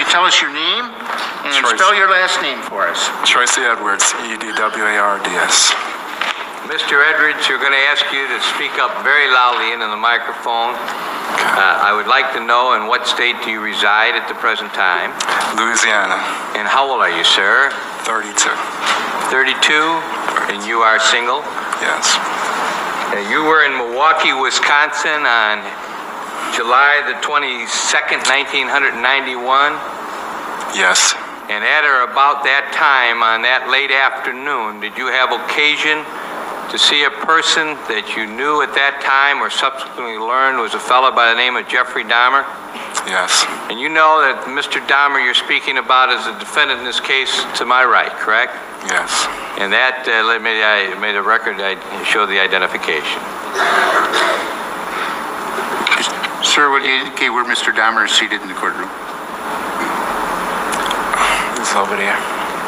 you tell us your name and spell your last name for us? Tracy Edwards, Edwards. Mr. Edwards, you're going to ask you to speak up very loudly into the microphone. I would like to know, in what state do you reside at the present time? Louisiana. And how old are you, sir? 32. 32? And you are single? Yes. You were in Milwaukee, Wisconsin on July the 22nd, 1991? Yes. And at or about that time, on that late afternoon, did you have occasion to see a person that you knew at that time or subsequently learned was a fellow by the name of Jeffrey Dahmer? Yes. And you know that Mr. Dahmer you're speaking about is the defendant in this case to my right, correct? Yes. And that made a record show the identification. Sir, would you indicate where Mr. Dahmer is seated in the courtroom? He's over there.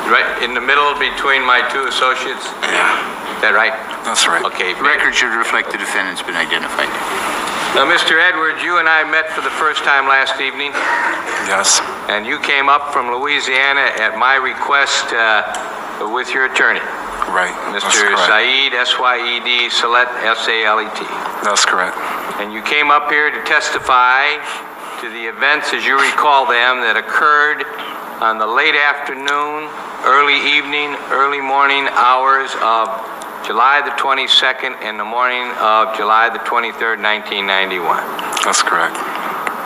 Right in the middle between my two associates? Yeah. Is that right? That's right. Okay. The record should reflect the defendant's been identified. Now, Mr. Edwards, you and I met for the first time last evening. Yes. And you came up from Louisiana at my request with your attorney. Right. Mr. Saeed, S-Y-E-D, Salet, S-A-L-E-T. That's correct. And you came up here to testify to the events, as you recall them, that occurred on the late afternoon, early evening, early morning hours of July the 22nd and the morning of July the 23rd, 1991. That's correct.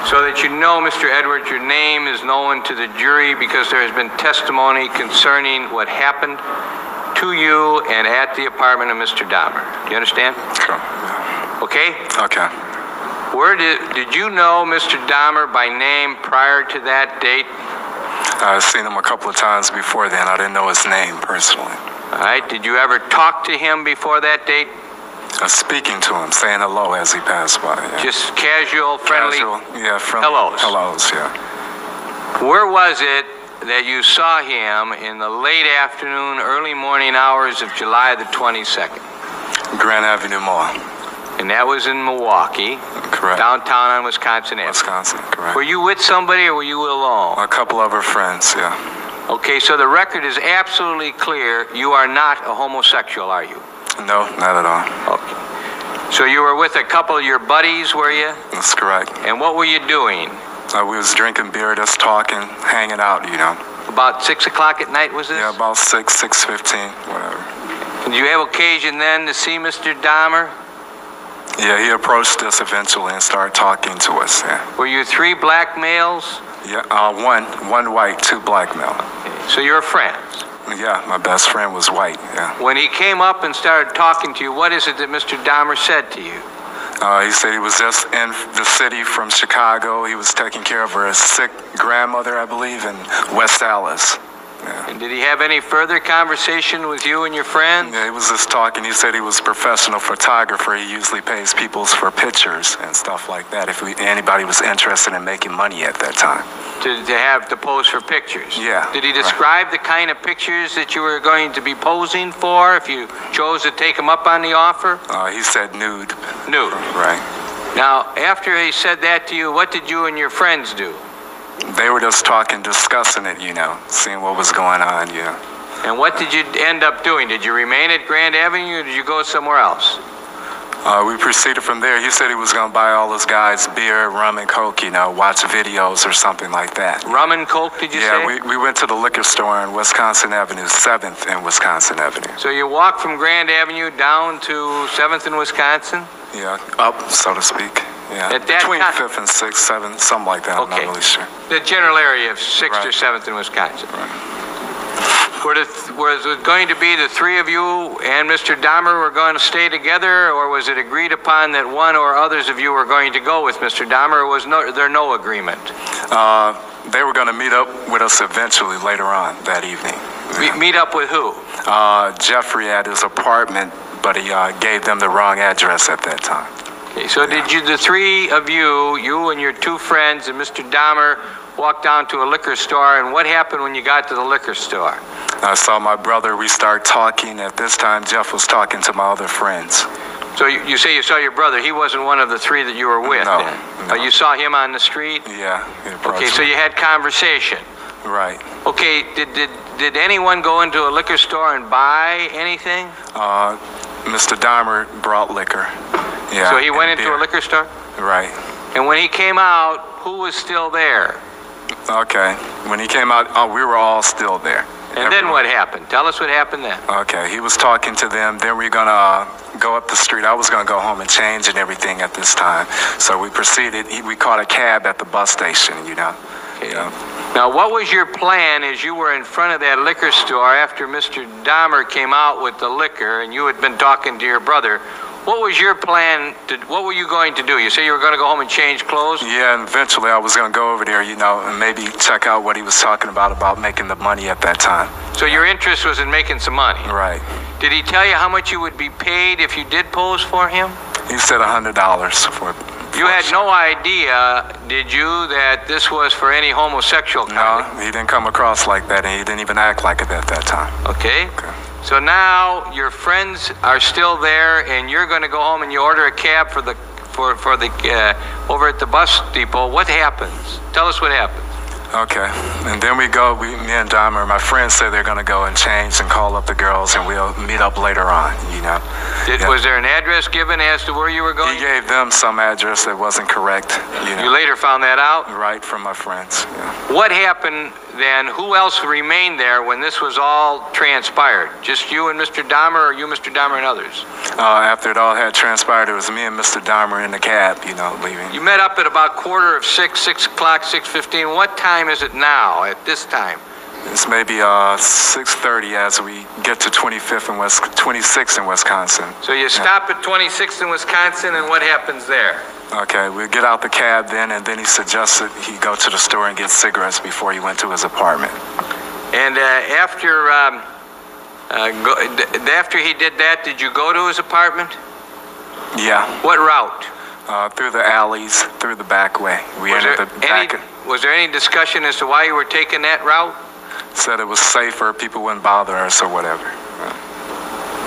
So that you know, Mr. Edwards, your name is known to the jury because there has been testimony concerning what happened to you and at the apartment of Mr. Dahmer. Do you understand? Sure. Okay? Okay. Did you know Mr. Dahmer by name prior to that date? I've seen him a couple of times before then. I didn't know his name personally. All right. Did you ever talk to him before that date? Speaking to him, saying hello as he passed by. Yeah. Just casual, friendly? Casual, yeah, friendly. Hellos. Hellos, yeah. Where was it that you saw him in the late afternoon, early morning hours of July the 22nd? Grand Avenue Mall. And that was in Milwaukee. Correct. Downtown on Wisconsin Avenue. Wisconsin, correct. Were you with somebody or were you alone? A couple of her friends, yeah. Okay, so the record is absolutely clear. You are not a homosexual, are you? No, not at all. Okay. So you were with a couple of your buddies, were you? That's correct. And what were you doing? We was drinking beer, just talking, hanging out, you know. About 6 o'clock at night, was this? Yeah, about 6:15, whatever. Did you have occasion then to see Mr. Dahmer? Yeah, he approached us eventually and started talking to us, yeah. Were you three black males? Yeah, one white, two black male. Okay. So you're friends? Yeah, my best friend was white, yeah. When he came up and started talking to you, what is it that Mr. Dahmer said to you? He said he was just in the city from Chicago. He was taking care of her sick grandmother, I believe, in West Allis. Yeah. And did he have any further conversation with you and your friends? Yeah, he was just talking. He said he was a professional photographer. He usually pays people for pictures and stuff like that if anybody was interested in making money at that time. To pose for pictures? Yeah. Did he describe the kind of pictures that you were going to be posing for if you chose to take him up on the offer? He said nude. Nude. Right. Now, after he said that to you, what did you and your friends do? They were just talking, discussing it, you know, seeing what was going on, you know. And what did you end up doing? Did you remain at Grand Avenue or did you go somewhere else? We proceeded from there. He said he was going to buy all those guys beer, rum, and Coke, you know, watch videos or something like that. Rum and Coke, did you say? Yeah, we went to the liquor store on Wisconsin Avenue, 7th and Wisconsin Avenue. So you walked from Grand Avenue down to 7th and Wisconsin? Yeah, up, so to speak. Yeah, at that between time, 5th and 6th, 7th, something like that. Okay. I'm not really sure. The general area of 6th Right. or 7th in Wisconsin. Right. Was it going to be the three of you and Mr. Dahmer were going to stay together, or was it agreed upon that one or others of you were going to go with Mr. Dahmer, or was there no agreement? They were going to meet up with us eventually later on that evening. Meet up with who? Jeffrey at his apartment, but he gave them the wrong address at that time. Okay, so yeah. Did the three of you and your two friends and Mr. Dahmer walk down to a liquor store, and what happened when you got to the liquor store? I saw my brother. We started talking. At this time, Jeff was talking to my other friends. So you say you saw your brother. He wasn't one of the three that you were with No, then? no. You saw him on the street? Yeah. He approached Okay, so me. you had conversation. Right. Okay, did anyone go into a liquor store and buy anything? Mr. Dahmer brought liquor. Yeah. So he went and into beer. a liquor store? Right. And when he came out, who was still there? Okay. When he came out, we were all still there. And then what happened? Tell us what happened then. Okay, he was talking to them. Then we were gonna go up the street. I was gonna go home and change and everything at this time. So we proceeded. We caught a cab at the bus station. Okay. Now, what was your plan as you were in front of that liquor store after Mr. Dahmer came out with the liquor and you had been talking to your brother? What was your plan? What were you going to do? You say you were going to go home and change clothes? Yeah, and eventually I was going to go over there, and maybe check out what he was talking about making the money at that time. So your interest was in making some money? Right. Did he tell you how much you would be paid if you did pose for him? He said $100 for You had no idea, did you, that this was for any homosexual No, conduct? he didn't come across like that, and he didn't even act like it at that time. Okay. So now your friends are still there, and you're going to go home and you order a cab for the over at the bus depot. What happens? Tell us what happens. Okay, and then me and Dahmer, my friends said they're going to go and change and call up the girls, and we'll meet up later on, Yeah. Was there an address given as to where you were going? He gave them some address that wasn't correct, You later found that out? Right, from my friends, yeah. What happened then? Who else remained there when this was all transpired? Just you and Mr. Dahmer, or you, Mr. Dahmer, and others? After it all had transpired, it was me and Mr. Dahmer in the cab, leaving. You met up at about 6 o'clock, 6:15. What time is it now at this time? It's maybe 6:30 as we get to 26th in Wisconsin. So you stop at 26th in Wisconsin, and what happens there? Okay, we get out the cab then, and then he suggested he go to the store and get cigarettes before he went to his apartment. And after he did that, did you go to his apartment? Yeah. What route? Through the alleys, through the back way. We entered the back. Was there any discussion as to why you were taking that route? Said it was safer, people wouldn't bother us or whatever.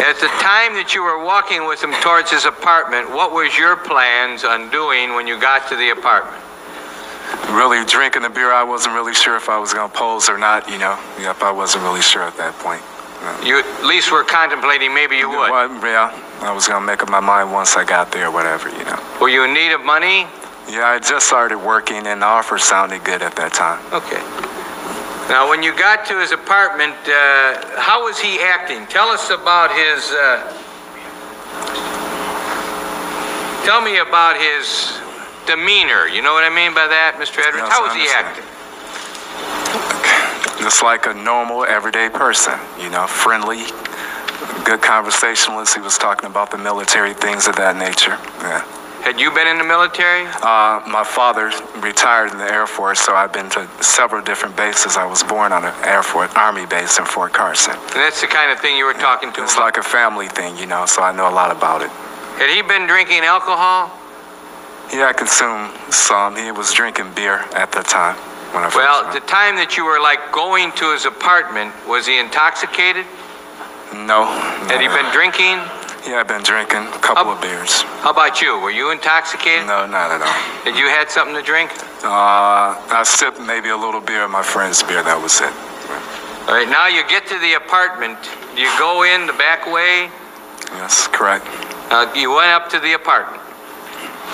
At the time that you were walking with him towards his apartment, what was your plans on doing when you got to the apartment? Really drinking the beer, I wasn't really sure if I was going to pose or not, Yep, I wasn't really sure at that point. You at least were contemplating maybe you would. Well, yeah, I was going to make up my mind once I got there, whatever, Were you in need of money? Yeah, I just started working, and the offer sounded good at that time. Okay. Now, when you got to his apartment, how was he acting? Tell us about his... tell me about his demeanor. You know what I mean by that, Mr. Edwards? Yes, how was he acting? Just like a normal, everyday person, friendly, good conversationalist. He was talking about the military, things of that nature. Yeah. Had you been in the military? My father retired in the Air Force, so I've been to several different bases. I was born on an Army base in Fort Carson. And that's the kind of thing you were talking to It's him like a family thing, so I know a lot about it. Had he been drinking alcohol? Yeah, I consumed some. He was drinking beer at the time. When I first met. The time that you were going to his apartment, was he intoxicated? No. Had he been drinking? Yeah, I've been drinking a couple of beers. How about you? Were you intoxicated? No, not at all. Did you had something to drink? I sipped maybe a little beer, my friend's beer, that was it. All right, now you get to the apartment. Do you go in the back way? Yes, correct. You went up to the apartment.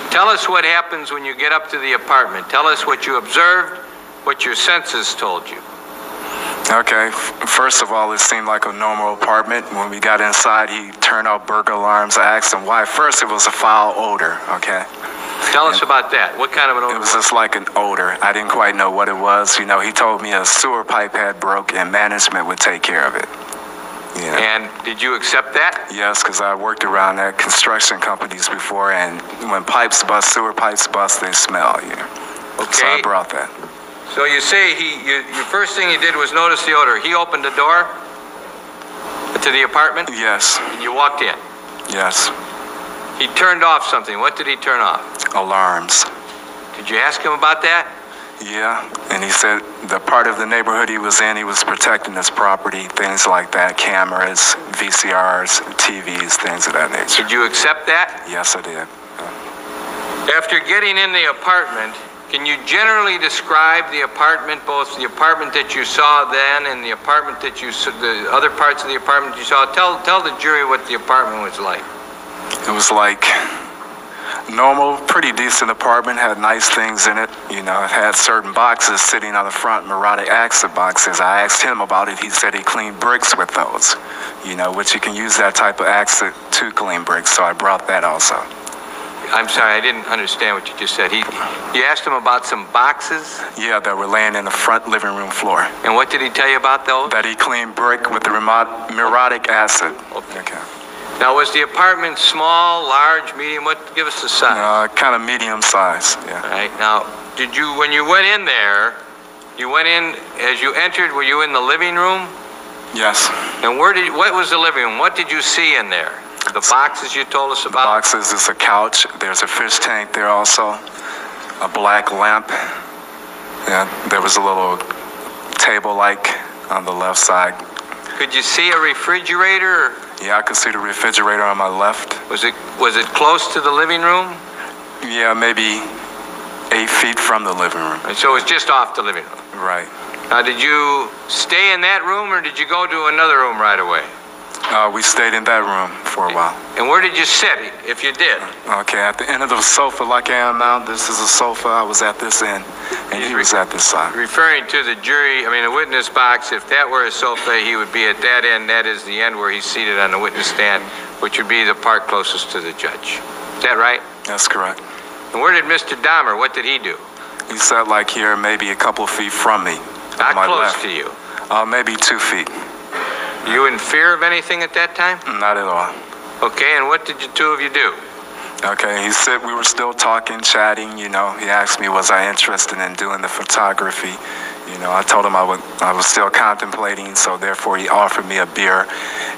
Tell us what happens when you get up to the apartment. Tell us what you observed, what your senses told you. Okay, first of all, it seemed like a normal apartment. When we got inside, he turned off burglar alarms. I asked him why. First, it was a foul odor, okay? Tell us about that. What kind of an odor? It was just like an odor. I didn't quite know what it was. He told me a sewer pipe had broke and management would take care of it. Yeah. And did you accept that? Yes, because I worked around at construction companies before, and when pipes bust, sewer pipes bust, they smell, Okay. So I brought that. So you say your first thing you did was notice the odor. He opened the door to the apartment? Yes. And you walked in? Yes. He turned off something. What did he turn off? Alarms. Did you ask him about that? Yeah, and he said the part of the neighborhood he was in, he was protecting his property, things like that, cameras, VCRs, TVs, things of that nature. Did you accept that? Yes, I did. After getting in the apartment, can you generally describe the apartment, both the apartment that you saw then and the apartment that you saw, the other parts of the apartment you saw? Tell the jury what the apartment was like. It was like normal, pretty decent apartment, had nice things in it. You know, it had certain boxes sitting on the front, neurotic acid boxes. I asked him about it. He said he cleaned bricks with those, you know, which you can use that type of acid to clean bricks. So I brought that also. I'm sorry, I didn't understand what you just said. You asked him about some boxes? Yeah, that were laying in the front living room floor. And what did he tell you about those? That he cleaned brick with the neurotic acid. Okay. Now, was the apartment small, large, medium? Give us the size. Kind of medium size, yeah. All right. Now, when you went in there, you went in, as you entered, were you in the living room? Yes. And what was the living room? What did you see in there? The boxes you told us about? The boxes is a couch. There's a fish tank there also. A black lamp. Yeah, there was a little table-like on the left side. Could you see a refrigerator? Yeah, I could see the refrigerator on my left. Was it close to the living room? Yeah, maybe 8 feet from the living room. And so it was just off the living room? Right. Now, did you stay in that room or did you go to another room right away? We stayed in that room for a while. And where did you sit, if you did? Okay, at the end of the sofa like I am now, this is a sofa. I was at this end, and he was at this side. Referring to the jury, I mean, the witness box, if that were a sofa, he would be at that end. That is the end where he's seated on the witness stand, which would be the part closest to the judge. Is that right? That's correct. And where did Mr. Dahmer, what did he do? He sat like here, maybe a couple of feet from me. Not close left. to you? Maybe 2 feet. You in fear of anything at that time? Not at all. Okay, and what did the two of you do? Okay, he said we were still talking, chatting, you know. He asked me, was I interested in doing the photography? You know, I told him I was still contemplating, so therefore he offered me a beer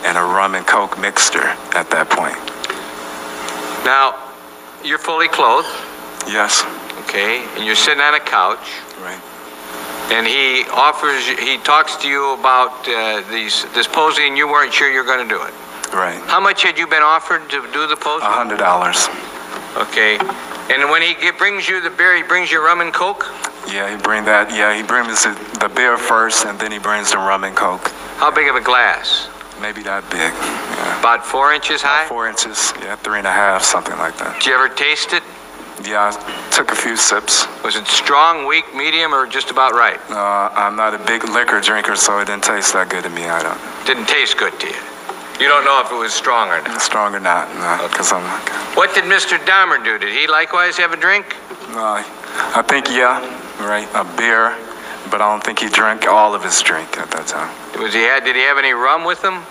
and a rum and coke mixture at that point. Now, you're fully clothed. Yes. Okay, and you're sitting on a couch. Right. And he talks to you about this posing, and you weren't sure you're going to do it. Right. How much had you been offered to do the posing? $100. Okay. And when he brings you the beer, he brings you rum and coke? Yeah, he brings the beer first, and then he brings the rum and coke. How big of a glass? Maybe that big. Yeah. About 4 inches high? About 4 inches, yeah, 3.5, something like that. Did you ever taste it? Yeah, I took a few sips. Was it strong, weak, medium, or just about right? I'm not a big liquor drinker, so it didn't taste that good to me. Didn't taste good to you? You don't know if it was strong or not? Strong or not, no, because I'm not good. What did Mr. Dahmer do? Did he likewise have a drink? I think, yeah, right, a beer, but I don't think he drank all of his drink at that time. Did he have any rum with him?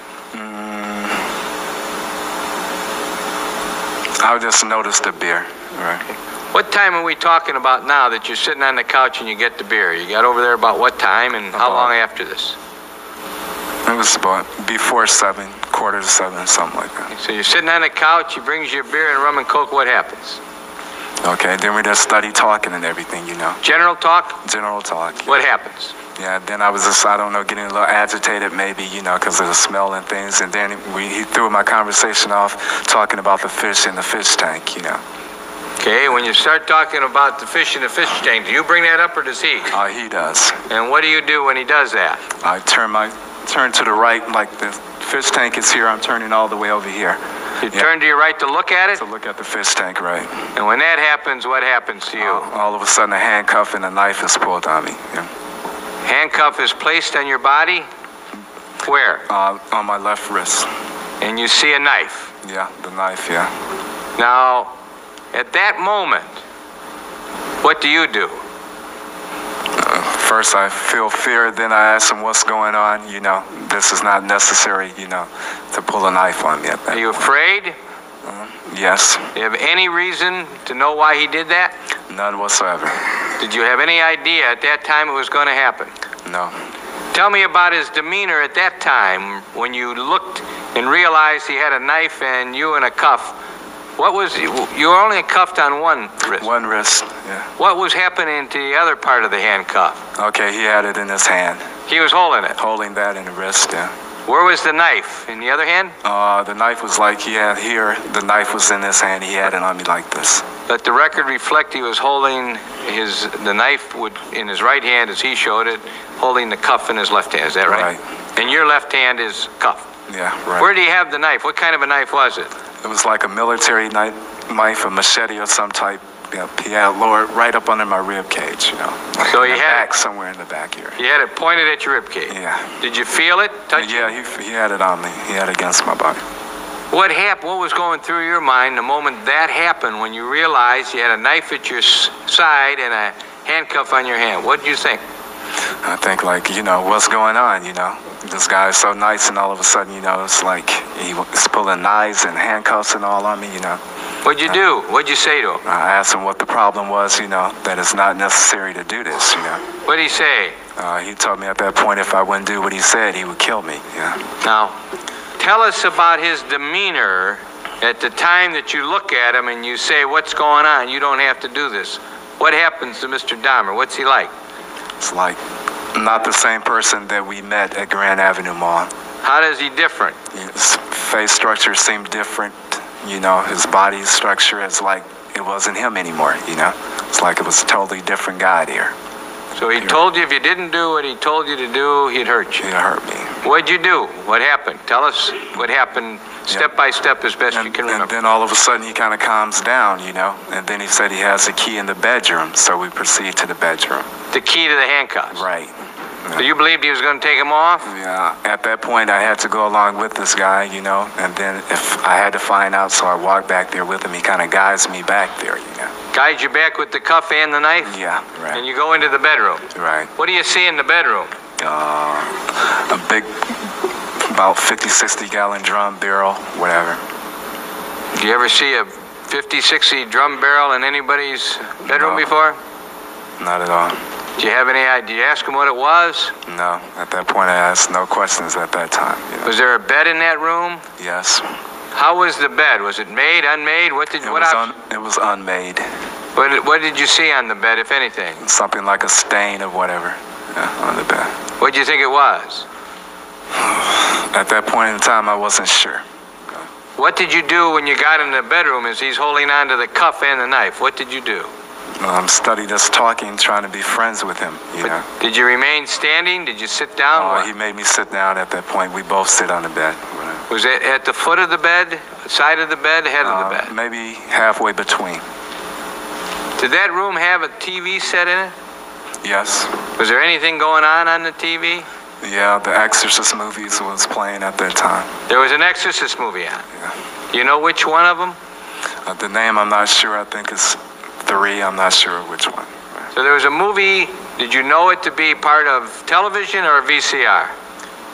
I just noticed the beer, right. What time are we talking about now that you're sitting on the couch and you get the beer? You got over there about what time and how long after this? It was about before 7, quarter to 7, something like that. So you're sitting on the couch, he brings you a beer and rum and coke, what happens? Okay, then we just study talking and everything, you know. General talk? General talk. Yeah. What happens? Yeah, then I was just, I don't know, getting a little agitated maybe, you know, because of the smell and things. And then he threw my conversation off talking about the fish in the fish tank, you know. Okay, when you start talking about the fish in the fish tank, do you bring that up or does he? He does. And what do you do when he does that? I turn to the right, like the fish tank is here, I'm turning all the way over here. You turn to your right to look at it? To look at the fish tank, right. And when that happens, what happens to you? All of a sudden a handcuff and a knife is pulled on me. Yeah. Handcuff is placed on your body? Where? On my left wrist. And you see a knife? Yeah, the knife, yeah. Now, at that moment, what do you do? First I feel fear, then I ask him what's going on. You know, this is not necessary, you know, to pull a knife on me at that Are you point. afraid? Yes. Do you have any reason to know why he did that? None whatsoever. Did you have any idea at that time it was going to happen? No. Tell me about his demeanor at that time when you looked and realized he had a knife and you in a cuff. What was, you were only cuffed on one wrist. One wrist, yeah. What was happening to the other part of the handcuff? Okay, he had it in his hand. He was holding it. Holding that in the wrist, yeah. Where was the knife? In the other hand? The knife was like he had here. The knife was in his hand. He had it on me like this. Let the record reflect he was holding the knife in his right hand as he showed it, holding the cuff in his left hand. Is that right? Right. And your left hand is cuffed. Yeah, right. Where do you have the knife? What kind of a knife was it? It was like a military knife, a machete of some type. Yeah, he had it lowered right up under my rib cage, you know. Like So in he the had back, somewhere in the back here. You had it pointed at your rib cage. Yeah. Did you feel it? Touch it? Yeah, he had it on me. He had it against my body. What happened? What was going through your mind the moment that happened when you realized you had a knife at your side and a handcuff on your hand? What did you think? I think, like, you know, what's going on, you know? This guy is so nice, and all of a sudden, you know, it's like he's pulling knives and handcuffs and all on me, you know. What'd you do? What'd you say to him? I asked him what the problem was, you know, that it's not necessary to do this, you know. What'd he say? He told me at that point if I wouldn't do what he said, he would kill me, yeah. Now, tell us about his demeanor at the time that you look at him and you say, what's going on? You don't have to do this. What happens to Mr. Dahmer? What's he like? It's like not the same person that we met at Grand Avenue Mall. How does he different? His face structure seemed different, you know, his body structure is like it wasn't him anymore, you know. It's like it was a totally different guy there. So he told you if you didn't do what he told you to do, he'd hurt you. He'd hurt me. What'd you do? What happened? Tell us what happened step by step as best you can remember. And then all of a sudden he kind of calms down, you know, and then he said he has a key in the bedroom, so we proceed to the bedroom. The key to the handcuffs? Right. So you believed he was going to take him off? Yeah, at that point I had to go along with this guy, you know, and then if I had to find out, so I walked back there with him. He kind of guides me back there, you know. Guides you back with the cuff and the knife? Yeah, right. And you go into the bedroom? Right. What do you see in the bedroom? A big, about 50, 60 gallon drum barrel, whatever. Do you ever see a 50, 60 drum barrel in anybody's bedroom No. before? Not at all. Do you have any idea? Did you ask him what it was? No, at that point I asked no questions at that time. You know? Was there a bed in that room? Yes. How was the bed? Was it made, unmade? It was unmade. What did you see on the bed, if anything? Something like a stain of whatever, yeah, on the bed. What did you think it was? At that point in time, I wasn't sure. What did you do when you got in the bedroom as he's holding on to the cuff and the knife? What did you do? Studied us talking, trying to be friends with him, you know. Did you remain standing? Did you sit down? He made me sit down at that point. We both sit on the bed. Was it at the foot of the bed, side of the bed, head of the bed? Maybe halfway between. Did that room have a TV set in it? Yes. Was there anything going on the TV? Yeah, the Exorcist movies was playing at that time. There was an Exorcist movie on. Yeah. You know which one of them? The name I'm not sure. I think it's 3. I'm not sure which one. So there was a movie. Did you know it to be part of television or a VCR?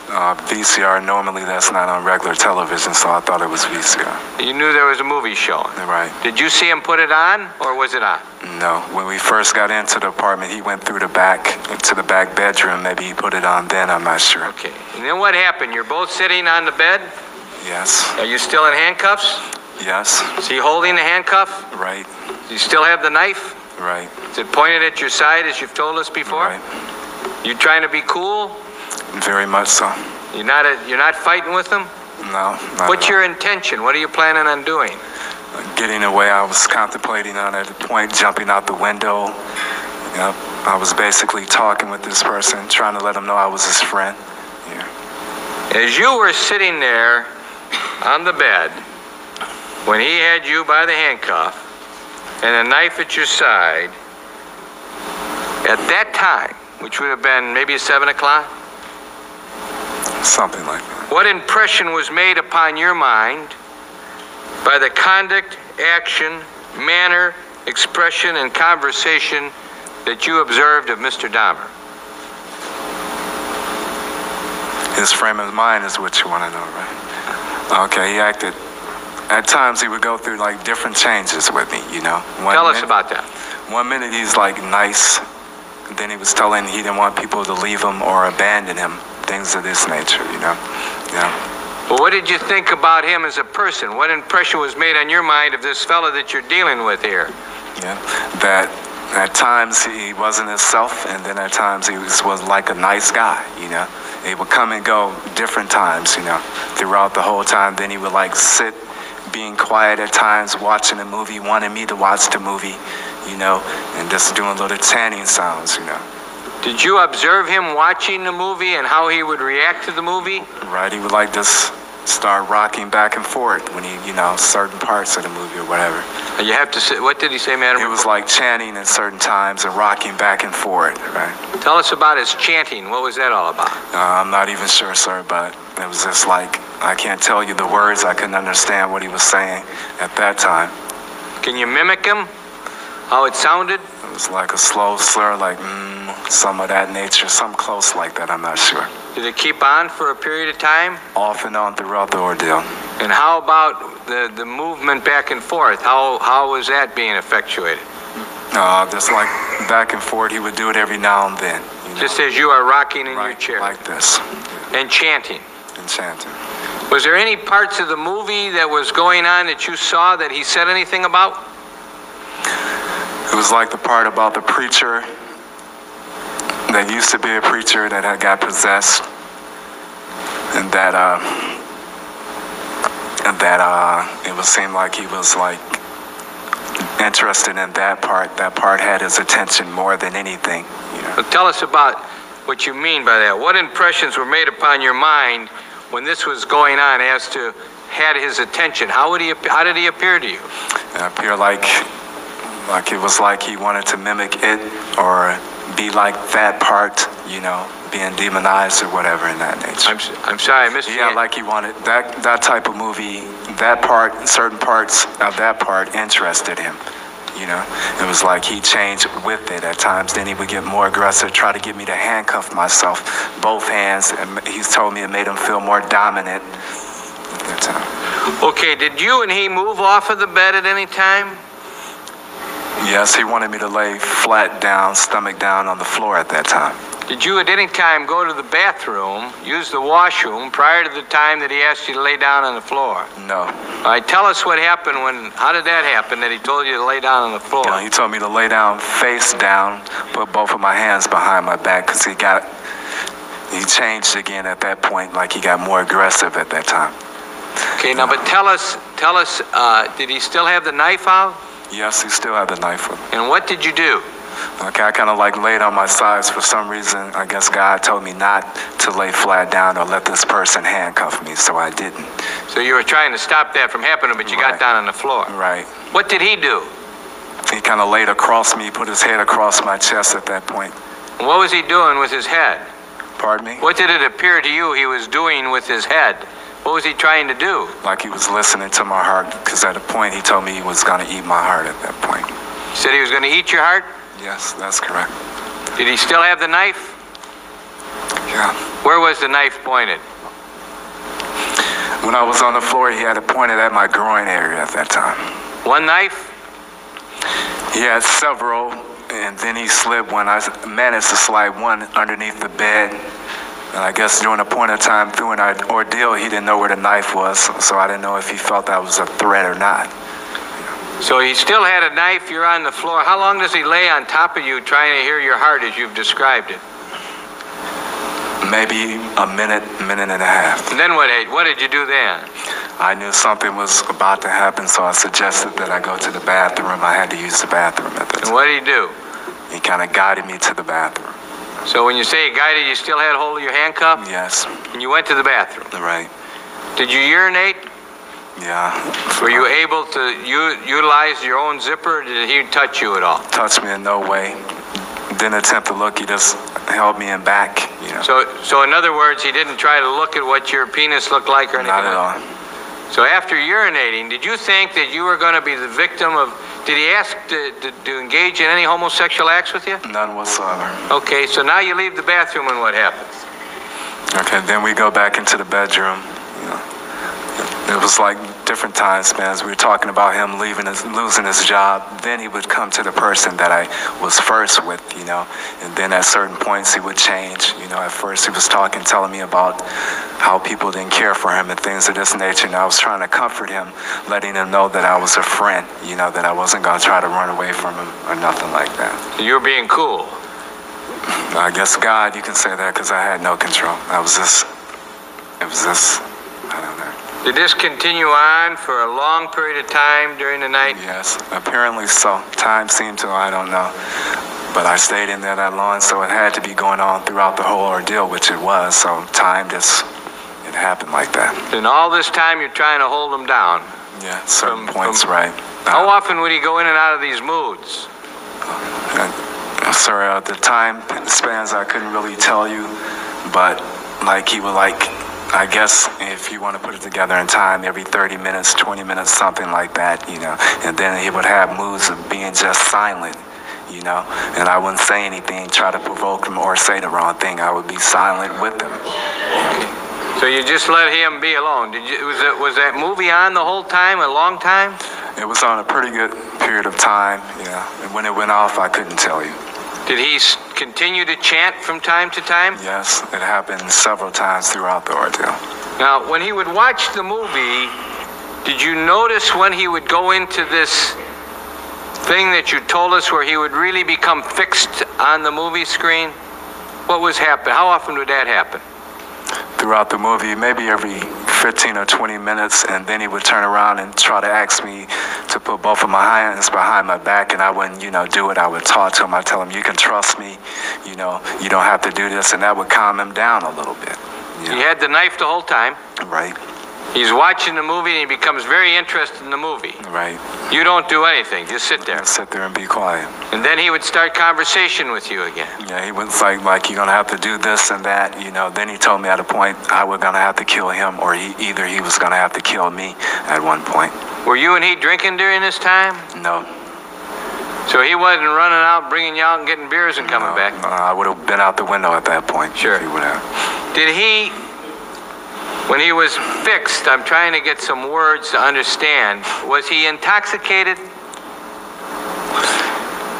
VCR, normally that's not on regular television, so I thought it was VCR. You knew there was a movie showing? Right. Did you see him put it on, or was it on? No. When we first got into the apartment, he went through the back, into the back bedroom. Maybe he put it on then, I'm not sure. Okay. And then what happened? You're both sitting on the bed? Yes. Are you still in handcuffs? Yes. Is he holding the handcuff? Right. Do you still have the knife? Right. Is it pointed at your side, as you've told us before? Right. You trying to be cool? Very much so. You're not fighting with them? No. What's your intention? What are you planning on doing? Getting away. I was contemplating on at the point jumping out the window. Yep. I was basically talking with this person, trying to let him know I was his friend. Yeah. As you were sitting there on the bed, when he had you by the handcuff and a knife at your side, at that time, which would have been maybe 7 o'clock? Something like that. What impression was made upon your mind by the conduct, action, manner, expression, and conversation that you observed of Mr. Dahmer? His frame of mind is what you want to know, right? Okay, he acted. At times he would go through like different changes with me, you know. Tell us about that. 1 minute he's like nice. Then he was telling he didn't want people to leave him or abandon him. Things of this nature, you know. Yeah. Well, what did you think about him as a person? What impression was made on your mind of this fella that you're dealing with here? Yeah, that at times he wasn't himself, and then at times he was like a nice guy, you know. He would come and go different times, you know, throughout the whole time. Then he would like sit, being quiet at times, watching a movie, wanting me to watch the movie, you know, and just doing little chanting sounds, you know. Did you observe him watching the movie and how he would react to the movie? Right, he would like just start rocking back and forth when he, you know, certain parts of the movie or whatever. You have to say, what did he say, madam? It was like chanting at certain times and rocking back and forth, right? Tell us about his chanting. What was that all about? I'm not even sure, sir, but it was just like, I can't tell you the words. I couldn't understand what he was saying at that time. Can you mimic him? How it sounded? It was like a slow slur, like, some of that nature, some close like that, I'm not sure. Did it keep on for a period of time? Off and on throughout the ordeal. And how about the movement back and forth? How was that being effectuated? Just like back and forth, he would do it every now and then. You know? Just as you are rocking in Right, your chair? like this. And chanting? And chanting. Was there any parts of the movie that was going on that you saw that he said anything about? It was like the part about the preacher that used to be a preacher that had got possessed, and that it would seem like he was like interested in that part. That part had his attention more than anything. You know? So tell us about what you mean by that. What impressions were made upon your mind when this was going on as to had his attention? How did he appear to you? It appeared like it was like he wanted to mimic it or be like that part, you know, being demonized or whatever in that nature. I'm sorry, I missed Yeah, like he wanted that type of movie, that part, certain parts of that part interested him, you know. It was like he changed with it at times. Then he would get more aggressive, try to get me to handcuff myself, both hands, and he's told me it made him feel more dominant at that time. Okay, did you and he move off of the bed at any time? Yes, he wanted me to lay flat down, stomach down on the floor at that time. Did you at any time go to the bathroom, use the washroom, prior to the time that he asked you to lay down on the floor? No. All right, tell us what happened how did that happen that he told you to lay down on the floor? You know, he told me to lay down, face down, put both of my hands behind my back, because he changed again at that point, like he got more aggressive at that time. Okay, now, but tell us, did he still have the knife out? Yes, he still had the knife with him. And what did you do? Okay, I kind of like laid on my sides. For some reason, I guess God told me not to lay flat down or let this person handcuff me, so I didn't. So you were trying to stop that from happening, but you got down on the floor. Right. What did he do? He kind of laid across me, put his head across my chest at that point. And what was he doing with his head? Pardon me? What did it appear to you he was doing with his head? What was he trying to do? Like he was listening to my heart, because at a point he told me he was going to eat my heart at that point. He said he was going to eat your heart? Yes, that's correct. Did he still have the knife? Yeah. Where was the knife pointed? When I was on the floor, he had it pointed at my groin area at that time. One knife? He had several, and then he slid one. I managed to slide one underneath the bed. And I guess during a point of time through an ordeal, he didn't know where the knife was, so I didn't know if he felt that was a threat or not. So he still had a knife, you're on the floor. How long does he lay on top of you trying to hear your heart as you've described it? Maybe a minute and a half. And then what did you do then? I knew something was about to happen, so I suggested that I go to the bathroom. I had to use the bathroom at that time. And what did he do? He kind of guided me to the bathroom. So when you say he guided, you still had hold of your handcuff? Yes. And you went to the bathroom? Right. Did you urinate? Yeah. Were you able to utilize your own zipper, or did he touch you at all? Touched me in no way. Didn't attempt to look. He just held me in back, you know. So in other words, he didn't try to look at what your penis looked like or anything? Not at all. So after urinating, did you think that you were going to be the victim of, did he ask to engage in any homosexual acts with you? None whatsoever. Okay, so now you leave the bathroom and what happens? Okay, then we go back into the bedroom. You know. It was like different time spans. We were talking about him losing his job. Then he would come to the person that I was first with, you know. And then at certain points he would change. You know, at first he was telling me about how people didn't care for him and things of this nature. And I was trying to comfort him, letting him know that I was a friend, you know, that I wasn't going to try to run away from him or nothing like that. You were being cool. I guess God, you can say that, because I had no control. I don't know. Did this continue on for a long period of time during the night? Yes, apparently so. Time seemed to, I don't know. But I stayed in there that long, so it had to be going on throughout the whole ordeal, which it was. So it happened like that. And all this time you're trying to hold him down? Yeah, certain points, right. How often would he go in and out of these moods? Sorry, the time spans I couldn't really tell you, but like he would I guess if you want to put it together in time, every 30 minutes, 20 minutes, something like that, you know. And then he would have moods of being just silent, you know. And I wouldn't say anything, try to provoke him or say the wrong thing. I would be silent with him. So you just let him be alone. Was that movie on the whole time, a long time? It was on a pretty good period of time, yeah. And when it went off, I couldn't tell you. Did he continue to chant from time to time? Yes, it happened several times throughout the ordeal. Now, when he would watch the movie, did you notice when he would go into this thing that you told us where he would really become fixed on the movie screen? What was happening? How often would that happen? Throughout the movie, maybe every 15 or 20 minutes, and then he would turn around and try to ask me to put both of my hands behind my back, and I wouldn't, you know, do it. I would talk to him. I'd tell him, you can trust me, you know, you don't have to do this, and that would calm him down a little bit. You know? He had the knife the whole time. Right. He's watching the movie, and he becomes very interested in the movie. Right. You don't do anything, just sit there. Sit there and be quiet. And then he would start conversation with you again. Yeah, he was like you're going to have to do this and that, you know. Then he told me at a point I was going to have to kill him, or either he was going to have to kill me at one point. Were you and he drinking during this time? No. So he wasn't running out, bringing you out and getting beers and coming back? No, I would have been out the window at that point. Sure. He would have. Did he, when he was fixed, I'm trying to get some words to understand, was he intoxicated?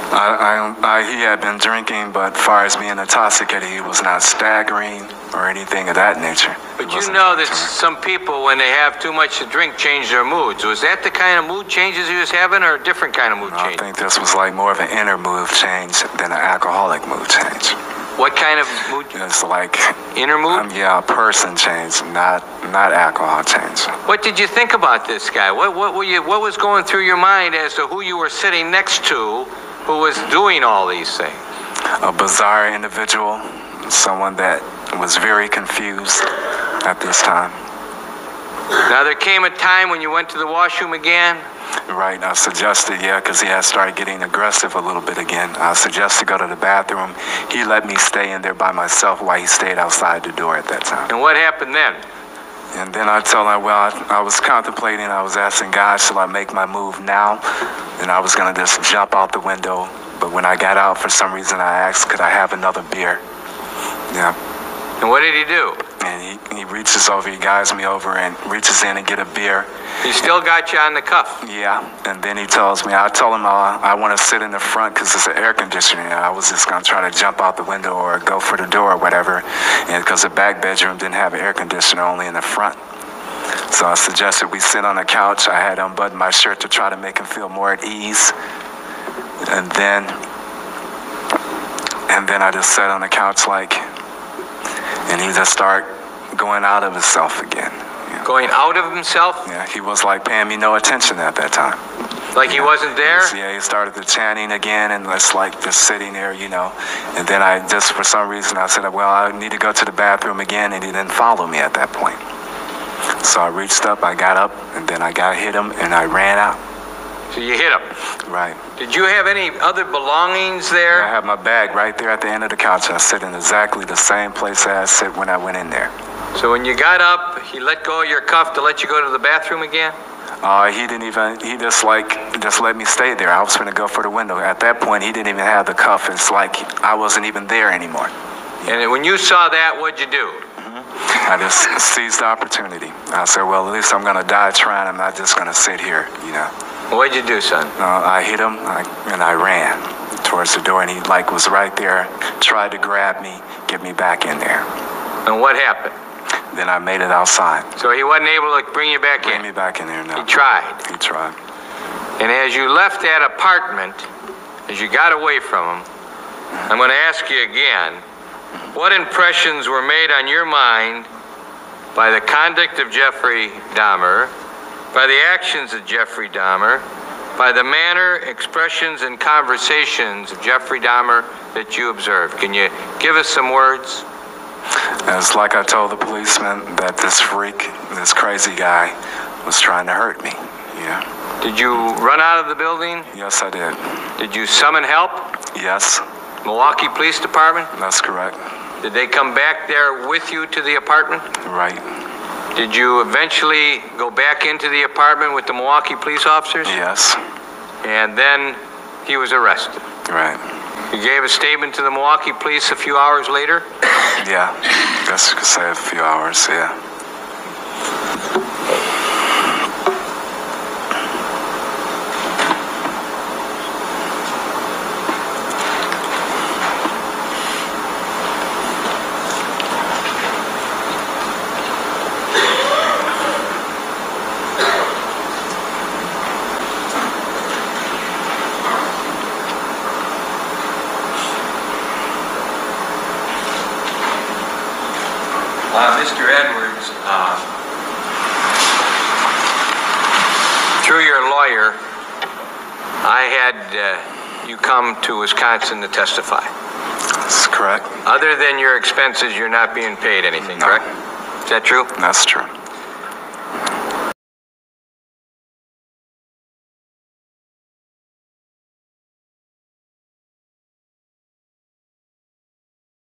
He had been drinking, but as far as being intoxicated, he was not staggering or anything of that nature. But you know that some people, when they have too much to drink, change their moods. Was that the kind of mood changes he was having, or a different kind of mood change? I think this was like more of an inner mood change than an alcoholic mood change. What kind of mood? It's like inner mood? Yeah, a person change, not alcohol change. What did you think about this guy? What was going through your mind as to who you were sitting next to, who was doing all these things? A bizarre individual, someone that was very confused at this time. Now, there came a time when you went to the washroom again? Right, I suggested, yeah, because he had started getting aggressive a little bit again. I suggested to go to the bathroom. He let me stay in there by myself while he stayed outside the door at that time. And what happened then? And then I told him, well, I was contemplating, I was asking God, shall I make my move now? And I was going to just jump out the window. But when I got out, for some reason, I asked, could I have another beer? Yeah. And what did he do? And he reaches over, he guides me over and reaches in and get a beer. He still got you on the cuff? Yeah, and then he tells me, I told him I want to sit in the front because it's an air conditioner. I was just going to try to jump out the window or go for the door or whatever, and because the back bedroom didn't have an air conditioner, only in the front. So I suggested we sit on the couch. I had unbuttoned my shirt to try to make him feel more at ease. And then I just sat on the couch and he just started going out of himself again. Yeah. Going out of himself? Yeah, he was like paying me no attention at that time. Like he wasn't there? Yeah, he started the chanting again and it's like just sitting there, you know. And then I just, for some reason, I said, well, I need to go to the bathroom again, and he didn't follow me at that point. So I reached up, I got up, and then I hit him, and I ran out. So you hit him? Right. Did you have any other belongings there? I have my bag right there at the end of the couch. I sit in exactly the same place I sit when I went in there. So when you got up, he let go of your cuff to let you go to the bathroom again? He didn't even, he just let me stay there. I was going to go for the window. At that point, he didn't even have the cuff. It's like I wasn't even there anymore. And when you saw that, what'd you do? I just seized the opportunity. I said, well, at least I'm going to die trying. I'm not just going to sit here, you know. What'd you do, son? I hit him, and I ran towards the door, and he, was right there, tried to grab me, get me back in there. And what happened? Then I made it outside. So he wasn't able to bring you back in? Bring me back in there, no. He tried? He tried. And as you left that apartment, as you got away from him, I'm going to ask you again, what impressions were made on your mind by the conduct of Jeffrey Dahmer, by the actions of Jeffrey Dahmer, by the manner, expressions, and conversations of Jeffrey Dahmer that you observed? Can you give us some words? It's like I told the policeman that this freak, this crazy guy, was trying to hurt me, yeah. Did you run out of the building? Yes, I did. Did you summon help? Yes. Milwaukee Police Department? That's correct. Did they come back there with you to the apartment? Right. Did you eventually go back into the apartment with the Milwaukee police officers? Yes. And then he was arrested? Right. You gave a statement to the Milwaukee police a few hours later? Yeah, guess you could say a few hours, yeah. Mr. Edwards, through your lawyer, I had you come to Wisconsin to testify. That's correct. Other than your expenses, you're not being paid anything, No. correct? Is that true? That's true.